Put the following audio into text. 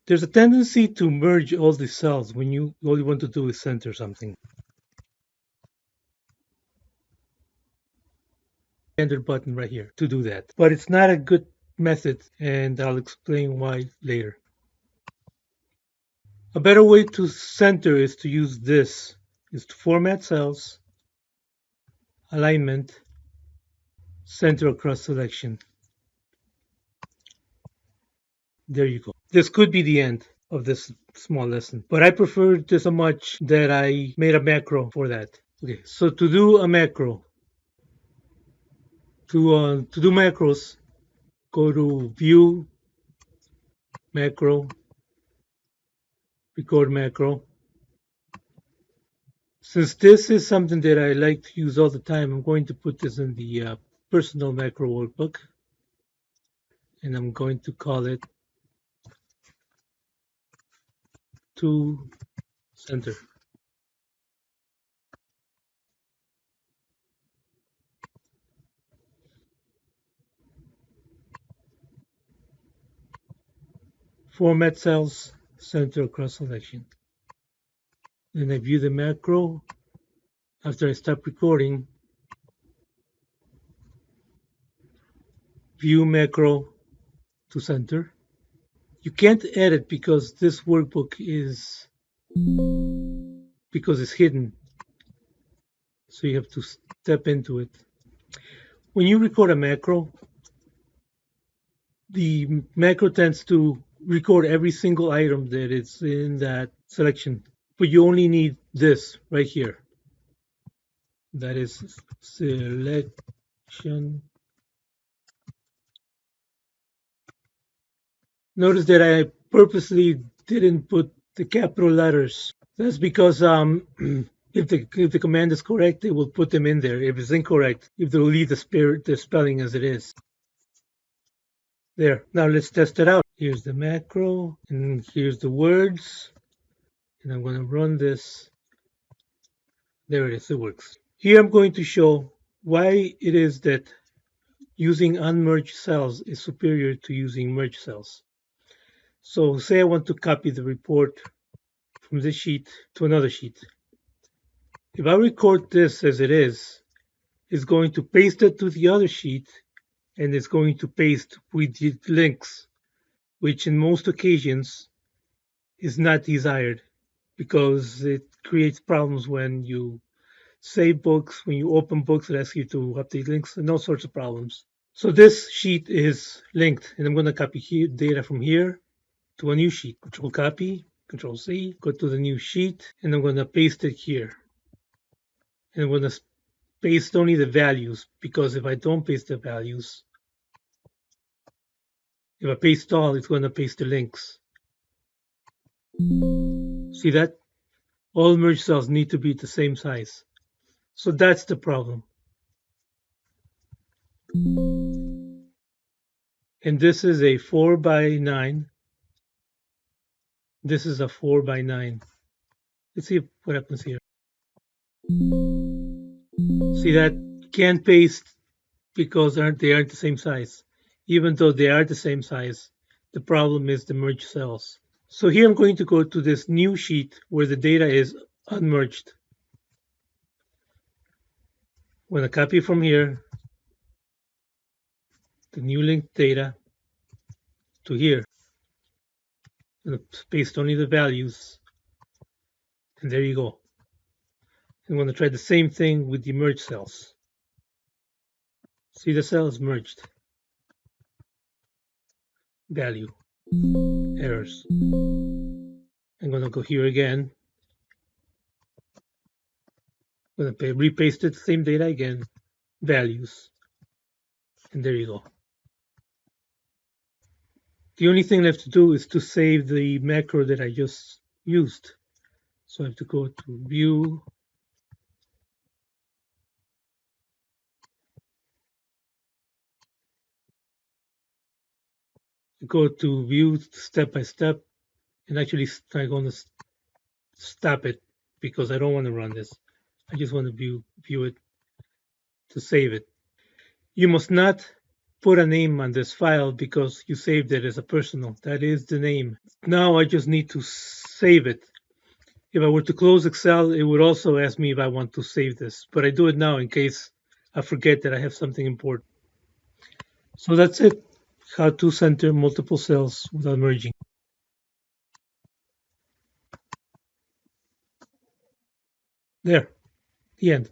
There's a tendency to merge all the cells when all you want to do is center something. Standard button right here to do that. But it's not a good method, and I'll explain why later. A better way to center is to use this, is to format cells, alignment, center across selection. There you go. This could be the end of this small lesson, but I preferred this so much that I made a macro for that. Okay, so to do a macro, to do macros, go to View, Macro, Record Macro. Since this is something that I like to use all the time, I'm going to put this in the personal macro workbook, and I'm going to call it to center. Format cells, center across selection. Then I view the macro. After I stop recording, view macro to center. You can't edit because this workbook is hidden. So you have to step into it. When you record a macro, the macro tends to record every single item that is in that selection, but you only need this right here. That is selection. Notice that I purposely didn't put the capital letters. That's because if the command is correct, it will put them in there. If it's incorrect, it will leave the spelling as it is. There. Now let's test it out. Here's the macro, and here's the words. And I'm going to run this. There it is. It works. Here I'm going to show why it is that using unmerged cells is superior to using merged cells. So say I want to copy the report from this sheet to another sheet. If I record this as it is, it's going to paste it to the other sheet, and it's going to paste with the links, which in most occasions is not desired because it creates problems when you save books, when you open books, it asks you to update links, and all sorts of problems. So this sheet is linked, and I'm going to copy data from here to a new sheet. Control copy, Control C, go to the new sheet, and I'm going to paste it here. And I'm going to paste only the values, because if I don't paste the values, if I paste all, it's going to paste the links. See that? All merged cells need to be the same size. So that's the problem. And this is a 4 by 9. This is a 4 by 9. Let's see what happens here. See that? Can't paste because they aren't the same size. Even though they are the same size, the problem is the merged cells. So here I'm going to go to this new sheet where the data is unmerged. I'm going to copy from here the new linked data to here. I'm going to paste only the values. And there you go. I'm going to try the same thing with the merged cells. See, the cells merged. Value. Errors. I'm going to go here again. I'm going to repaste it, same data again. Values. And there you go. The only thing left to do is to save the macro that I just used. So I have to go to View, go to View step by step, and actually I'm going to stop it because I don't want to run this. I just want to view it to save it. You must not put a name on this file because you saved it as a personal. That is the name. Now I just need to save it. If I were to close Excel, it would also ask me if I want to save this, but I do it now in case I forget that I have something important. So that's it, how to center multiple cells without merging. There, the end.